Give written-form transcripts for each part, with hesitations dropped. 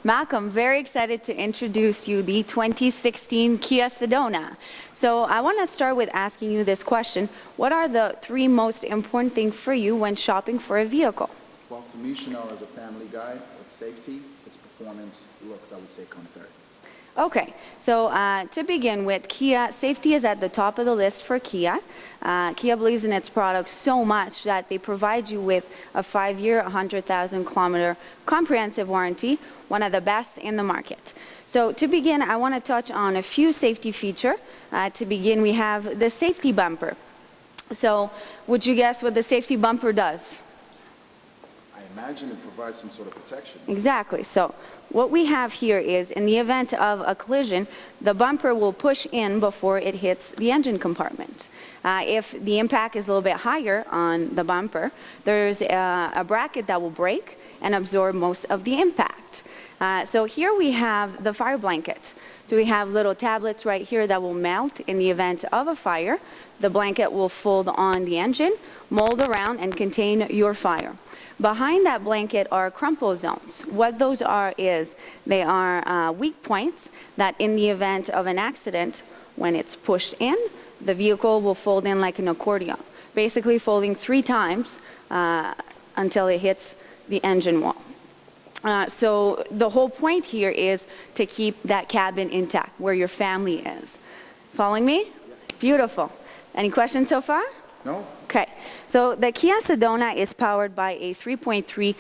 Malcolm, very excited to introduce you the 2016 Kia Sedona. So I want to start with asking you this question. What are the three most important things for you when shopping for a vehicle? Well, for me, Chanel, as a family guy, it's safety, it's performance, looks, I would say, come third. Okay, so to begin with, Kia, safety is at the top of the list for Kia. Kia believes in its products so much that they provide you with a 5-year, 100,000-kilometer comprehensive warranty, one of the best in the market. So to begin, I want to touch on a few safety features. To begin, we have the safety bumper. So would you guess what the safety bumper does? I imagine it provides some sort of protection. Exactly. So what we have here is, in the event of a collision, the bumper will push in before it hits the engine compartment. If the impact is a little bit higher on the bumper, there's a bracket that will break and absorb most of the impact. So here we have the fire blanket. So we have little tablets right here that will melt in the event of a fire. The blanket will fold on the engine, mold around, and contain your fire. Behind that blanket are crumple zones. What those are is they are weak points that in the event of an accident, when it's pushed in, the vehicle will fold in like an accordion, basically folding 3 times until it hits the engine wall. So the whole point here is to keep that cabin intact where your family is. Following me? Yes. Beautiful. Any questions so far? No. Okay, so the Kia Sedona is powered by a 3.3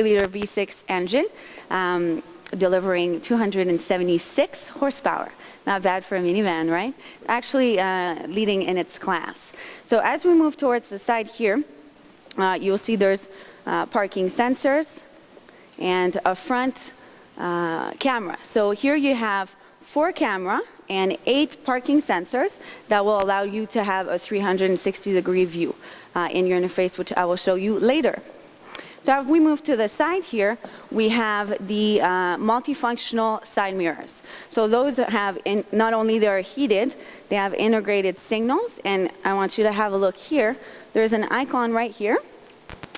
liter V6 engine, delivering 276 horsepower. Not bad for a minivan, right? Actually leading in its class. So as we move towards the side here, you'll see there's parking sensors and a front camera. So here you have 4 camera and 8 parking sensors that will allow you to have a 360-degree view in your interface, which I will show you later. So as we move to the side here, we have the multifunctional side mirrors. So those have, not only they're heated, they have integrated signals, and I want you to have a look here. There's an icon right here.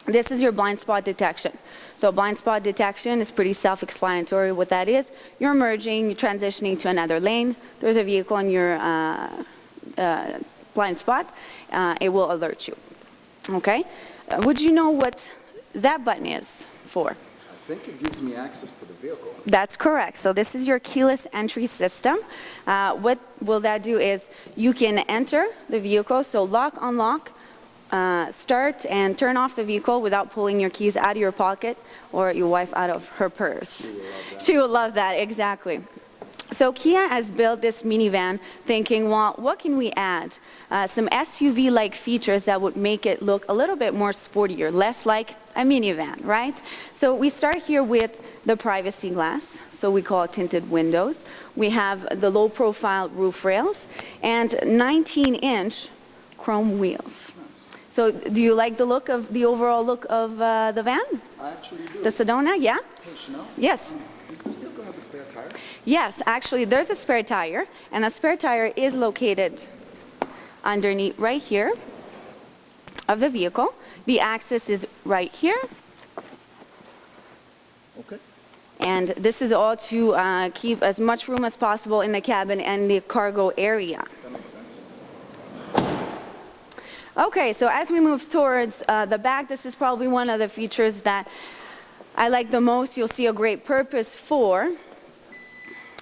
This is your blind spot detection. So blind spot detection is pretty self-explanatory what that is. You're merging, you're transitioning to another lane. There's a vehicle in your blind spot. It will alert you. Okay? Would you know what that button is for? I think it gives me access to the vehicle. That's correct. So this is your keyless entry system. What will that do is you can enter the vehicle, so lock, unlock, start and turn off the vehicle without pulling your keys out of your pocket or your wife out of her purse. She will love that, exactly. So Kia has built this minivan thinking, well, what can we add? Some SUV-like features that would make it look a little bit more sportier, less like a minivan, right? So we start here with the privacy glass, so we call it tinted windows. We have the low-profile roof rails and 19-inch chrome wheels. So do you like the overall look of the van? I actually do. The Sedona, yeah? Hey, Chanel? Yes. Does this vehicle have a spare tire? Yes, actually there's a spare tire, and the spare tire is located underneath right here of the vehicle. The axis is right here. Okay. And this is all to keep as much room as possible in the cabin and the cargo area. That makes sense. Okay, so as we move towards the back, this is probably one of the features that I like the most. You'll see a great purpose for,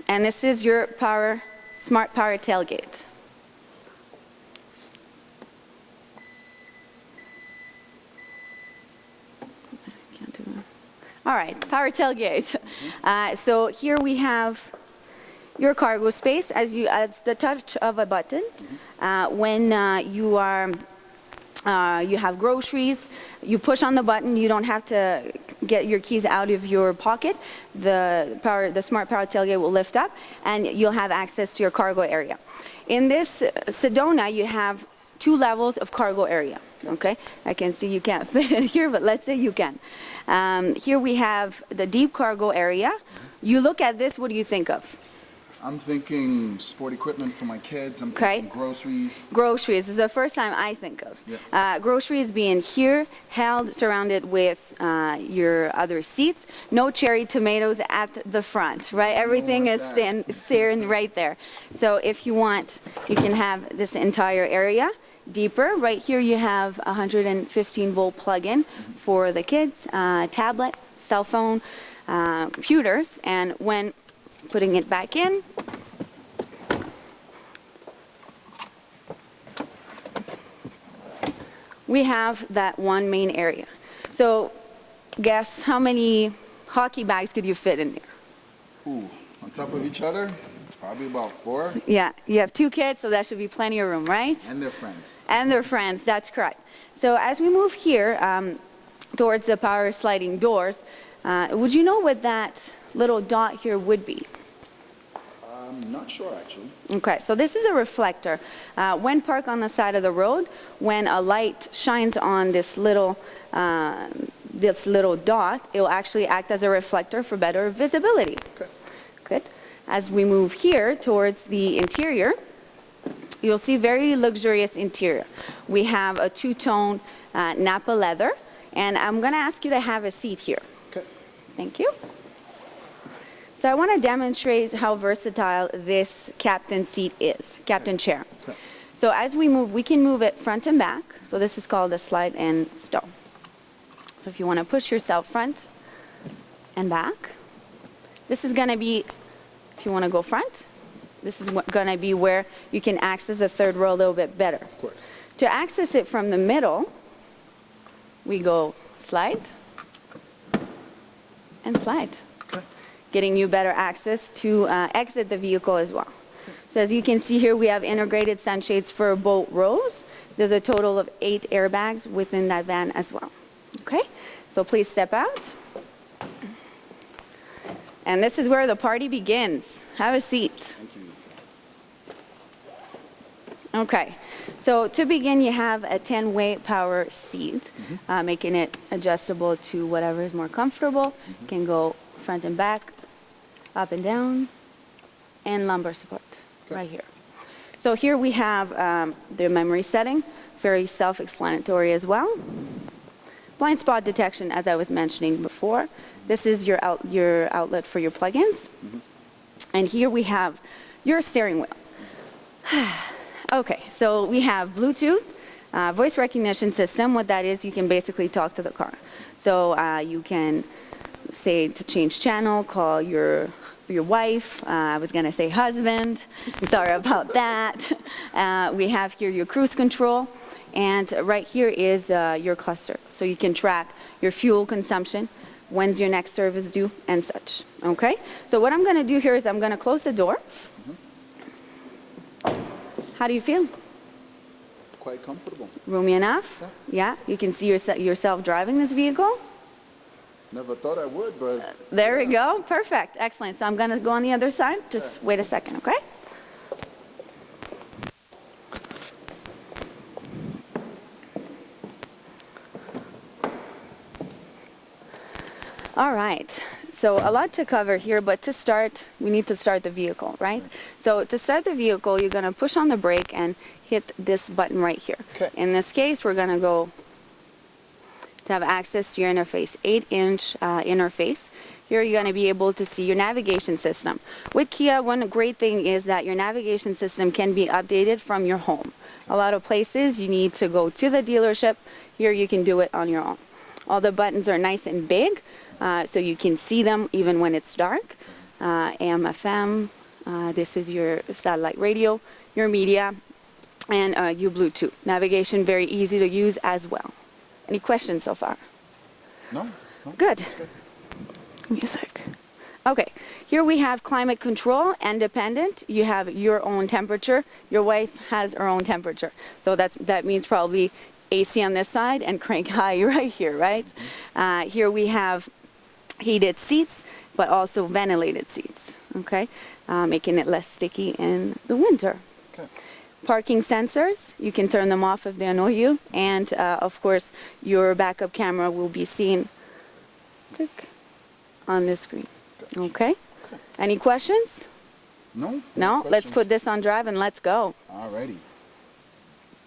and this is your smart power tailgate. All right, power tailgate. So here we have your cargo space at the touch of a button. When you have groceries, you push on the button, you don't have to get your keys out of your pocket. The smart power tailgate will lift up and you'll have access to your cargo area. In this Sedona, you have 2 levels of cargo area. Okay, I can see you can't fit in here, but let's say you can. Here we have the deep cargo area. You look at this, what do you think of? I'm thinking sport equipment for my kids. I'm Okay. thinking groceries. Groceries is the first time I think of. Yeah. Groceries being here, held, surrounded with your other seats. No cherry tomatoes at the front, right? Everything is staring right there. So if you want, you can have this entire area deeper. Right here you have a 115-volt plug-in for the kids, tablet, cell phone, computers, and when putting it back in, we have that one main area. So guess how many hockey bags could you fit in there? Ooh, on top of each other? Probably about 4. Yeah, you have 2 kids, so that should be plenty of room, right? And their friends. And their friends, that's correct. So as we move here towards the power sliding doors, would you know what that little dot here would be? I'm not sure, actually. Okay, so this is a reflector. When parked on the side of the road, when a light shines on this little dot, it will actually act as a reflector for better visibility. Okay. Good. As we move here towards the interior, you'll see very luxurious interior. We have a 2-tone Napa leather, and I'm going to ask you to have a seat here. Okay. Thank you. So I want to demonstrate how versatile this captain seat is, captain chair. Okay. So as we move, we can move it front and back. So this is called a slide and stow. So if you want to push yourself front and back, this is going to be, if you want to go front, this is going to be where you can access the third row a little bit better. Of course. To access it from the middle, we go slide and slide, getting you better access to exit the vehicle as well. So as you can see here, we have integrated sunshades for both rows. There's a total of 8 airbags within that van as well. Okay, so please step out. And this is where the party begins. Have a seat. Thank you. Okay, so to begin, you have a 10-way power seat, making it adjustable to whatever is more comfortable. You can go front and back, up and down, and lumbar support right here. So here we have the memory setting, very self-explanatory as well. Blind spot detection, as I was mentioning before. This is your outlet for your plugins. And here we have your steering wheel. Okay, so we have Bluetooth, voice recognition system. What that is, you can basically talk to the car. So you can say to change channel, call your wife. I was going to say husband. Sorry about that. We have here your cruise control. And right here is your cluster. So you can track your fuel consumption, when's your next service due, and such. Okay? So what I'm going to do here is I'm going to close the door. How do you feel? Quite comfortable. Roomy enough? Yeah? You can see yourself driving this vehicle? Never thought I would, but... There we go. Perfect. Excellent. So I'm going to go on the other side. Just wait a second, okay? All right. So a lot to cover here, but to start, we need to start the vehicle, right? So to start the vehicle, you're going to push on the brake and hit this button right here. Okay. In this case, we're going to go to have access to your interface, 8-inch interface. Here you're going to be able to see your navigation system. With Kia, one great thing is that your navigation system can be updated from your home. A lot of places you need to go to the dealership. Here you can do it on your own. All the buttons are nice and big, so you can see them even when it's dark. AM, FM, this is your satellite radio, your media, and your Bluetooth. Navigation very easy to use as well. Any questions so far? No. Good. That's good. Give me a sec. Okay, here we have climate control, independent. You have your own temperature. Your wife has her own temperature. So that means probably AC on this side and crank high right here, right? Here we have heated seats, but also ventilated seats, okay? Making it less sticky in the winter. Okay. Parking sensors, you can turn them off if they annoy you. And of course, your backup camera will be seen on this screen. Okay? Any questions? No? No? Let's put this on drive and let's go. All righty.